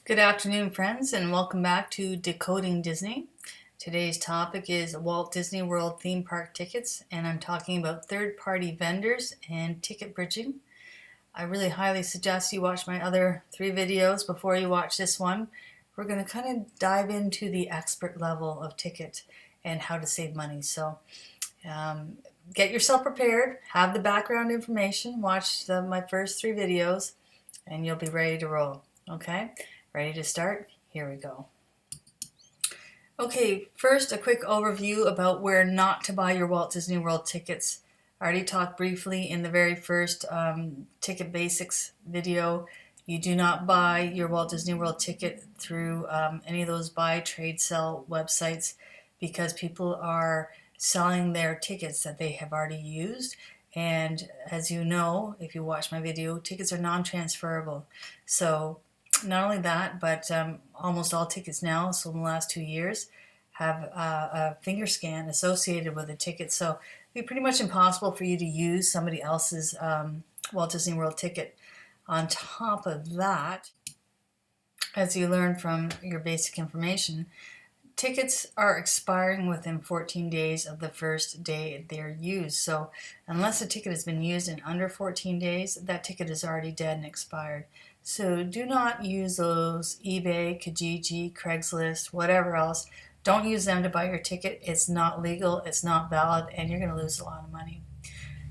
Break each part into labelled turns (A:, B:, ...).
A: Good afternoon, friends, and welcome back to Decoding Disney. Today's topic is Walt Disney World theme park tickets, and I'm talking about third-party vendors and ticket bridging. I really highly suggest you watch my other 3 videos before you watch this one. We're going to kind of dive into the expert level of ticket and how to save money. So get yourself prepared, have the background information, watch my first 3 videos, and you'll be ready to roll. Okay? Ready to start? Here we go. Okay, first a quick overview about where not to buy your Walt Disney World tickets. I already talked briefly in the very first Ticket Basics video. You do not buy your Walt Disney World ticket through any of those buy, trade, sell websites because people are selling their tickets that they have already used. And as you know, if you watch my video, tickets are non-transferable. So not only that, but almost all tickets now, so in the last 2 years, have a finger scan associated with a ticket. So it'd be pretty much impossible for you to use somebody else's Walt Disney World ticket. On top of that, as you learn from your basic information, tickets are expiring within 14 days of the first day they're used. So unless a ticket has been used in under 14 days, that ticket is already dead and expired. So do not use those eBay, Kijiji, Craigslist, whatever else. Don't use them to buy your ticket. It's not legal, it's not valid, and you're going to lose a lot of money.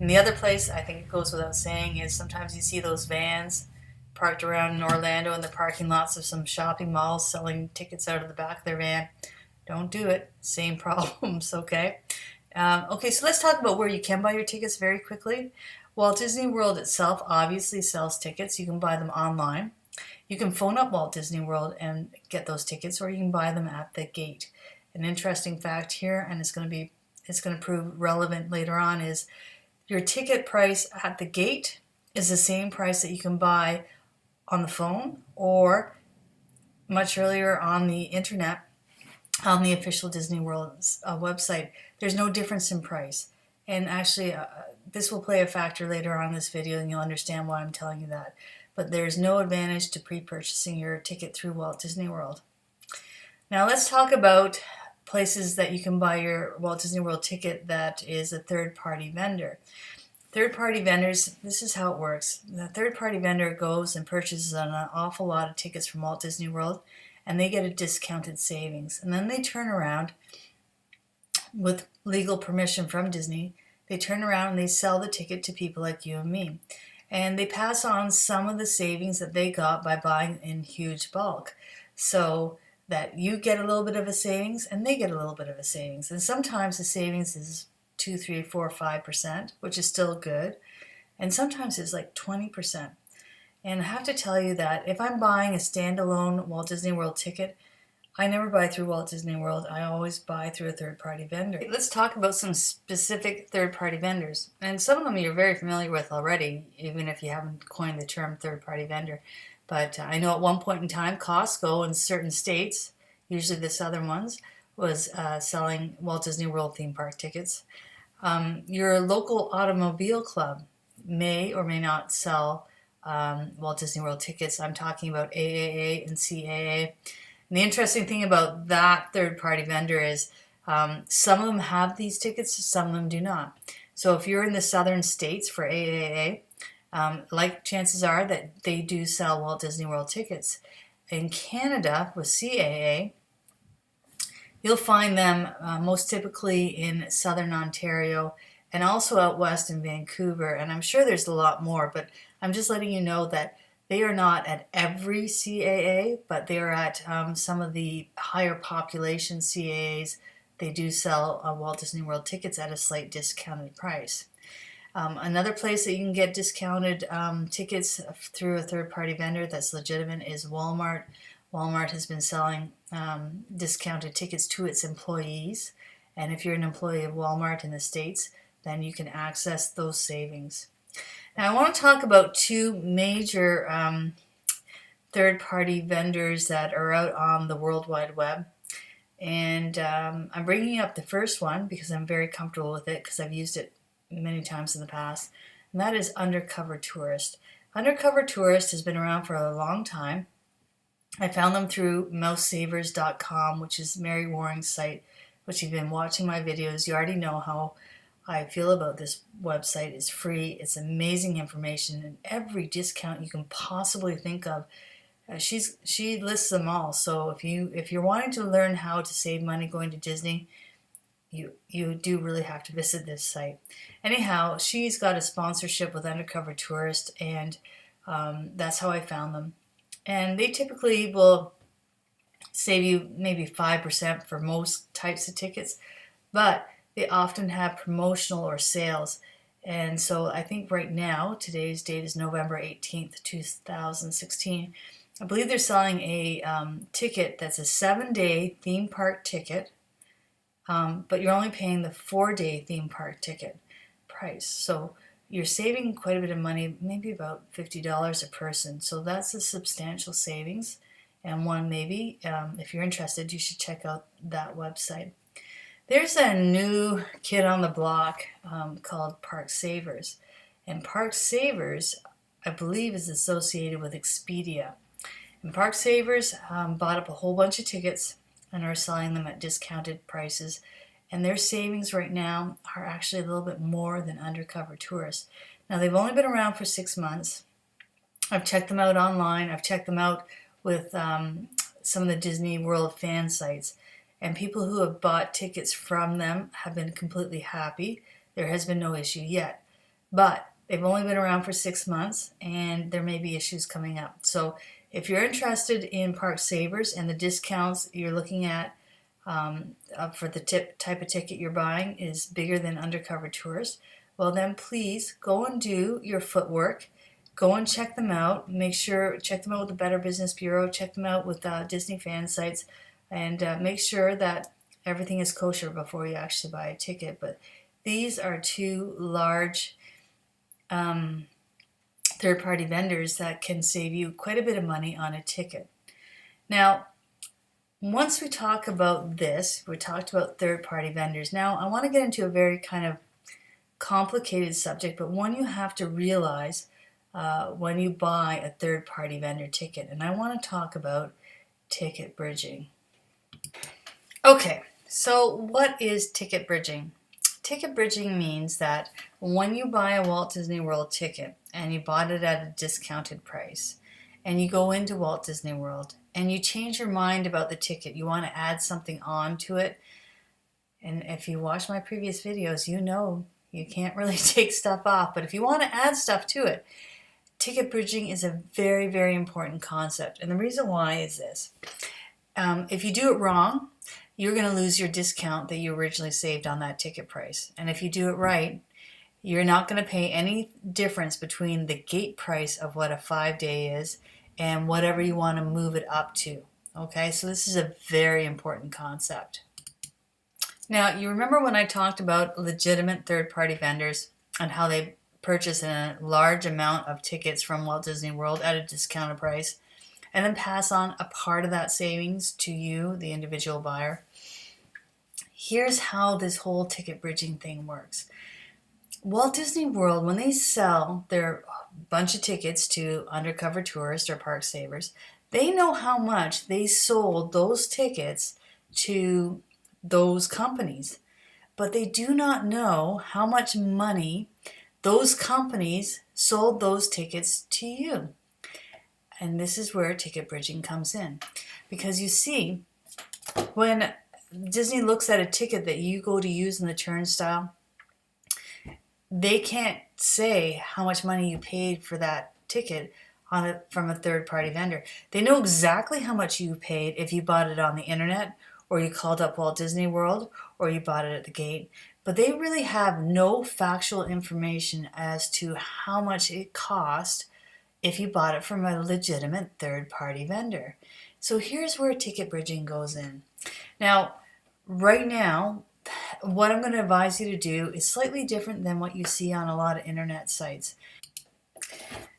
A: And the other place, I think it goes without saying, is sometimes you see those vans parked around in Orlando in the parking lots of some shopping malls selling tickets out of the back of their van. Don't do it. Same problems, okay? Okay, so let's talk about where you can buy your tickets very quickly. Walt Disney World itself obviously sells tickets. You can buy them online. You can phone up Walt Disney World and get those tickets, or you can buy them at the gate. An interesting fact here, and it's going to prove relevant later on, is your ticket price at the gate is the same price that you can buy on the phone or much earlier on the internet on the official Disney World website. There's no difference in price. And actually, this will play a factor later on in this video, and you'll understand why I'm telling you that. But there's no advantage to pre-purchasing your ticket through Walt Disney World. Now let's talk about places that you can buy your Walt Disney World ticket that is a third-party vendor. Third-party vendors, this is how it works. The third-party vendor goes and purchases an awful lot of tickets from Walt Disney World, and they get a discounted savings. And then they turn around, with legal permission from Disney, they turn around and they sell the ticket to people like you and me. And they pass on some of the savings that they got by buying in huge bulk. So that you get a little bit of a savings and they get a little bit of a savings. And sometimes the savings is 2, 3, 4, 5%, which is still good. And sometimes it's like 20%. And I have to tell you that if I'm buying a standalone Walt Disney World ticket, I never buy through Walt Disney World. I always buy through a third-party vendor. Let's talk about some specific third-party vendors. And some of them you're very familiar with already, even if you haven't coined the term third-party vendor. But I know at one point in time, Costco in certain states, usually the southern ones, was selling Walt Disney World theme park tickets. Your local automobile club may or may not sell Walt Disney World tickets. I'm talking about AAA and CAA. And the interesting thing about that third-party vendor is some of them have these tickets, some of them do not. So if you're in the southern states for AAA, chances are that they do sell Walt Disney World tickets. In Canada with CAA, you'll find them most typically in southern Ontario and also out west in Vancouver. And I'm sure there's a lot more, but I'm just letting you know that they are not at every CAA, but they are at some of the higher population CAAs. They do sell Walt Disney World tickets at a slight discounted price. Another place that you can get discounted tickets through a third-party vendor that's legitimate is Walmart. Walmart has been selling discounted tickets to its employees. And if you're an employee of Walmart in the States, then you can access those savings. Now, I want to talk about 2 major third-party vendors that are out on the World Wide Web. And I'm bringing up the first one because I'm very comfortable with it because I've used it many times in the past. And that is Undercover Tourist. Undercover Tourist has been around for a long time. I found them through mousesavers.com, which is Mary Waring's site, which you've been watching my videos. You already know how I feel about this website. It's free. It's amazing information and every discount you can possibly think of. She lists them all. So if you're wanting to learn how to save money going to Disney, you do really have to visit this site. Anyhow, she's got a sponsorship with Undercover Tourist, and that's how I found them. And they typically will save you maybe 5% for most types of tickets, but they often have promotional or sales. And so I think right now, today's date is November 18th, 2016. I believe they're selling a ticket that's a 7-day theme park ticket, but you're only paying the 4-day theme park ticket price. So you're saving quite a bit of money, maybe about $50 a person. So that's a substantial savings. And one maybe, if you're interested, you should check out that website. There's a new kid on the block called Park Savers. And Park Savers, I believe, is associated with Expedia. And Park Savers bought up a whole bunch of tickets and are selling them at discounted prices. And their savings right now are actually a little bit more than Undercover Tourist. Now, they've only been around for 6 months. I've checked them out online. I've checked them out with some of the Disney World fan sites. And people who have bought tickets from them have been completely happy. There has been no issue yet. But they've only been around for 6 months, and there may be issues coming up. So if you're interested in Park Savers and the discounts you're looking at for the type of ticket you're buying is bigger than Undercover Tourist, well then please go and do your footwork. Go and check them out. Check them out with the Better Business Bureau. Check them out with Disney fan sites. And make sure that everything is kosher before you actually buy a ticket. But these are two large third-party vendors that can save you quite a bit of money on a ticket. Now, once we talk about this, we talked about third-party vendors. Now, I want to get into a very kind of complicated subject, but one you have to realize when you buy a third-party vendor ticket. And I want to talk about ticket bridging. Okay, so what is ticket bridging? Ticket bridging means that when you buy a Walt Disney World ticket and you bought it at a discounted price and you go into Walt Disney World and you change your mind about the ticket, you want to add something on to it, and if you watch my previous videos, you know you can't really take stuff off, but if you want to add stuff to it, ticket bridging is a very, very important concept. And the reason why is this. If you do it wrong, you're going to lose your discount that you originally saved on that ticket price. And if you do it right, you're not going to pay any difference between the gate price of what a 5-day is and whatever you want to move it up to. Okay, so this is a very important concept. Now, you remember when I talked about legitimate third-party vendors and how they purchase a large amount of tickets from Walt Disney World at a discounted price and then pass on a part of that savings to you, the individual buyer? Here's how this whole ticket bridging thing works. Walt Disney World, when they sell their bunch of tickets to Undercover Tourist or Park Savers, they know how much they sold those tickets to those companies, but they do not know how much money those companies sold those tickets to you. And this is where ticket bridging comes in. Because you see, when Disney looks at a ticket that you go to use in the turnstile, they can't say how much money you paid for that ticket from a third-party vendor. They know exactly how much you paid if you bought it on the internet, or you called up Walt Disney World, or you bought it at the gate. But they really have no factual information as to how much it cost if you bought it from a legitimate third-party vendor. So here's where ticket bridging goes in. Now, right now, what I'm going to advise you to do is slightly different than what you see on a lot of internet sites.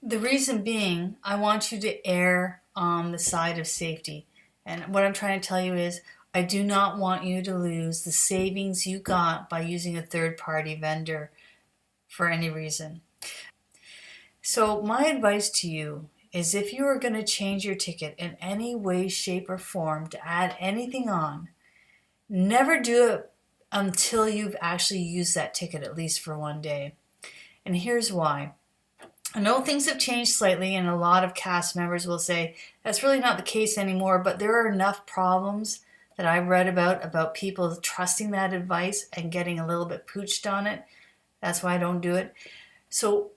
A: The reason being, I want you to err on the side of safety. And what I'm trying to tell you is, I do not want you to lose the savings you got by using a third-party vendor for any reason. So my advice to you is if you are going to change your ticket in any way, shape, or form to add anything on, never do it until you've actually used that ticket at least for one day. And here's why. I know things have changed slightly, and a lot of cast members will say that's really not the case anymore, but there are enough problems that I've read about people trusting that advice and getting a little bit pooched on it. That's why I don't do it. So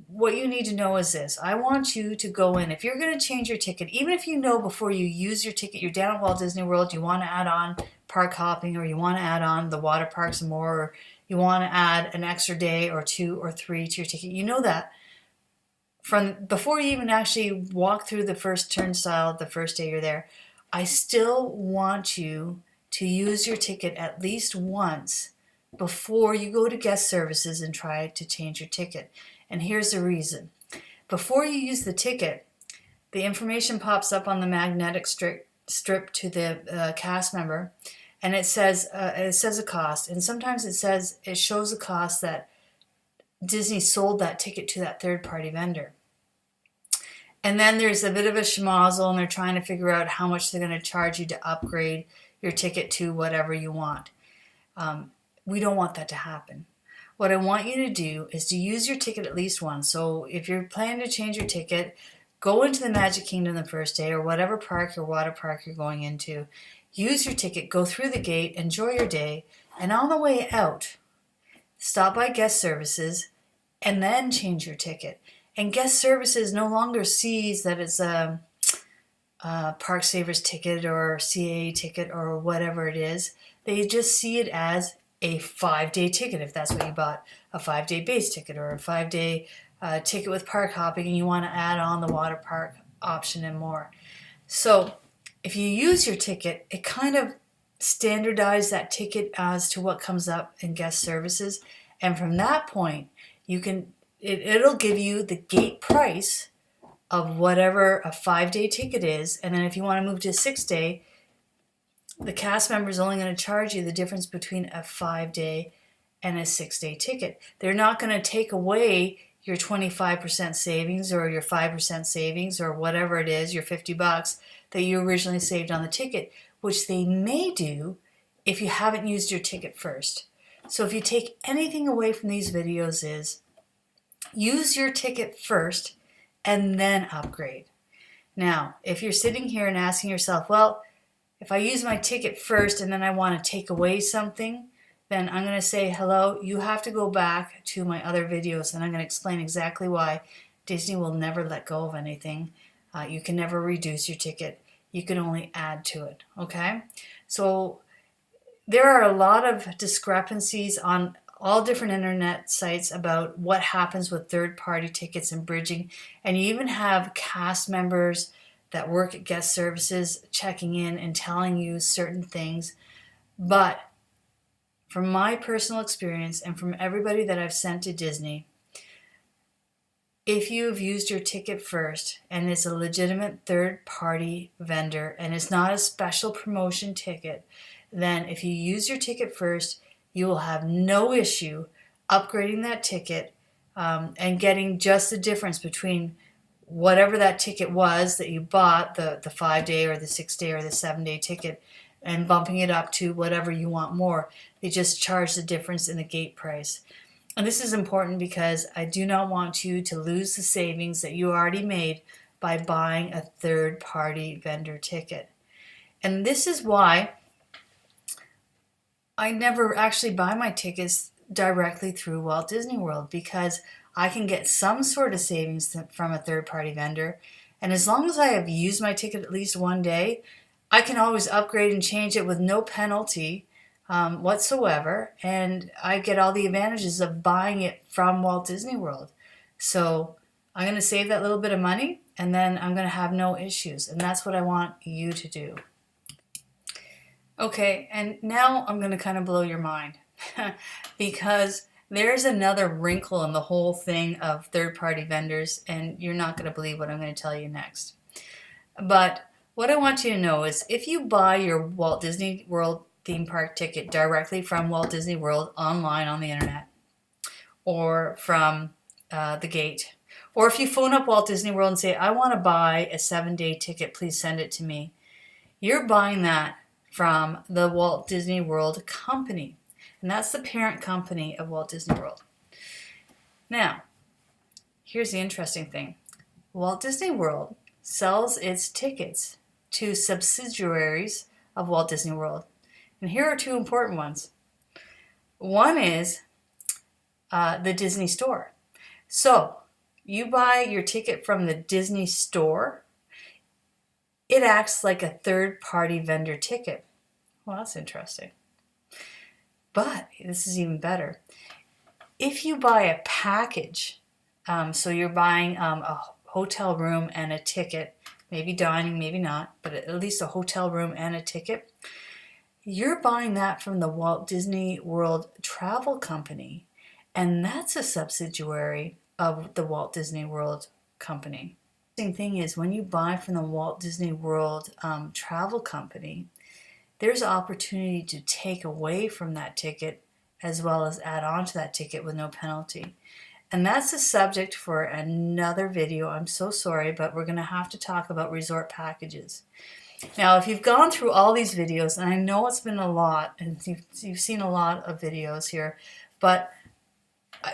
A: what you need to know is this. I want you to go in. If you're going to change your ticket, even if you know before you use your ticket, you're down at Walt Disney World, you want to add on park hopping, or you want to add on the water parks and more, or you want to add an extra day or 2 or 3 to your ticket. You know that from before you even actually walk through the first turnstile the first day you're there. I still want you to use your ticket at least once before you go to guest services and try to change your ticket. And here's the reason. Before you use the ticket, the information pops up on the magnetic strip to the cast member, and it says a cost. And sometimes it shows a cost that Disney sold that ticket to that third-party vendor. And then there's a bit of a schmozzle, and they're trying to figure out how much they're going to charge you to upgrade your ticket to whatever you want. We don't want that to happen. What I want you to do is to use your ticket at least once. So if you're planning to change your ticket, go into the Magic Kingdom the first day, or whatever park or water park you're going into. Use your ticket, go through the gate, enjoy your day, and on the way out, stop by guest services and then change your ticket. And guest services no longer sees that it's a Park Savers ticket or CAA ticket or whatever it is. They just see it as a 5-day ticket, if that's what you bought, a 5-day base ticket or a 5-day ticket with park hopping, and you want to add on the water park option and more. So if you use your ticket, it kind of standardizes that ticket as to what comes up in guest services. And from that point, you can it'll give you the gate price of whatever a 5-day ticket is. And then if you want to move to a 6-day, the cast member is only going to charge you the difference between a 5-day and a 6-day ticket. They're not going to take away your 25% savings or your 5% savings or whatever it is, your $50 that you originally saved on the ticket, which they may do if you haven't used your ticket first. So if you take anything away from these videos is use your ticket first and then upgrade. Now, if you're sitting here and asking yourself, well, if I use my ticket first and then I want to take away something, then I'm going to say, hello, you have to go back to my other videos, and I'm going to explain exactly why Disney will never let go of anything. You can never reduce your ticket. You can only add to it, okay? So there are a lot of discrepancies on all different internet sites about what happens with third-party tickets and bridging, and you even have cast members that work at guest services checking in and telling you certain things. But from my personal experience and from everybody that I've sent to Disney, if you've used your ticket first and it's a legitimate third-party vendor and it's not a special promotion ticket, then if you use your ticket first, you will have no issue upgrading that ticket and getting just the difference between whatever that ticket was that you bought, the 5-day or the 6-day or the 7-day ticket, and bumping it up to whatever you want more. They just charge the difference in the gate price. And this is important because I do not want you to lose the savings that you already made by buying a third-party vendor ticket. And this is why I never actually buy my tickets directly through Walt Disney World, because I can get some sort of savings from a third-party vendor. And as long as I have used my ticket at least one day, I can always upgrade and change it with no penalty whatsoever. And I get all the advantages of buying it from Walt Disney World. So I'm going to save that little bit of money, and then I'm going to have no issues. And that's what I want you to do. Okay, and now I'm going to kind of blow your mind because there's another wrinkle in the whole thing of third-party vendors, and you're not going to believe what I'm going to tell you next. But what I want you to know is if you buy your Walt Disney World theme park ticket directly from Walt Disney World online on the internet, or from the gate, Or if you phone up Walt Disney World and say, I want to buy a 7-day ticket, please send it to me. You're buying that from the Walt Disney World Company. And that's the parent company of Walt Disney World. Now, here's the interesting thing. Walt Disney World sells its tickets to subsidiaries of Walt Disney World. And here are two important ones. One is the Disney Store. So you buy your ticket from the Disney Store, it acts like a third-party vendor ticket. Well, that's interesting. But this is even better. If you buy a package, so you're buying a hotel room and a ticket, maybe dining, maybe not, but at least a hotel room and a ticket, you're buying that from the Walt Disney World Travel Company, and that's a subsidiary of the Walt Disney World Company. The interesting thing is, when you buy from the Walt Disney World Travel Company, there's opportunity to take away from that ticket as well as add on to that ticket with no penalty. And that's a subject for another video. I'm so sorry, but we're going to have to talk about resort packages. Now, if you've gone through all these videos, and I know it's been a lot, and you've seen a lot of videos here, but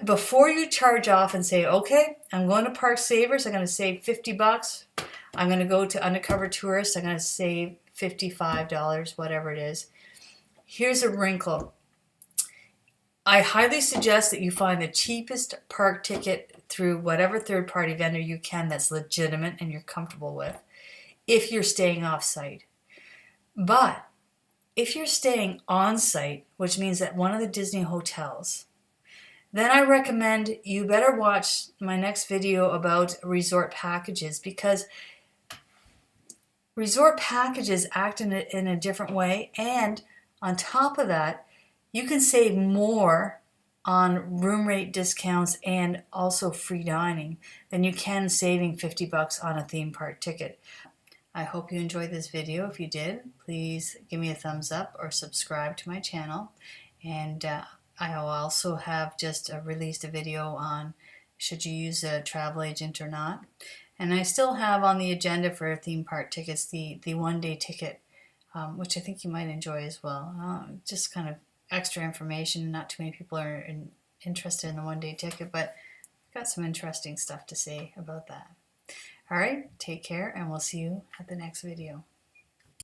A: before you charge off and say, okay, I'm going to Park Savers, I'm going to save $50. I'm going to go to Undercover Tourist, I'm going to save $55, whatever it is. Here's a wrinkle. I highly suggest that you find the cheapest park ticket through whatever third-party vendor you can that's legitimate and you're comfortable with, if you're staying off-site. But if you're staying on-site, which means at one of the Disney hotels, then I recommend you better watch my next video about resort packages, because resort packages act in a different way, and on top of that, you can save more on room rate discounts and also free dining than you can saving $50 on a theme park ticket. I hope you enjoyed this video. If you did, please give me a thumbs up or subscribe to my channel. And I also have just released a video on should you use a travel agent or not. And I still have on the agenda for theme park tickets the one-day ticket, which I think you might enjoy as well. Just kind of extra information. Not too many people are interested in the one-day ticket, but I've got some interesting stuff to say about that. All right, take care, and we'll see you at the next video.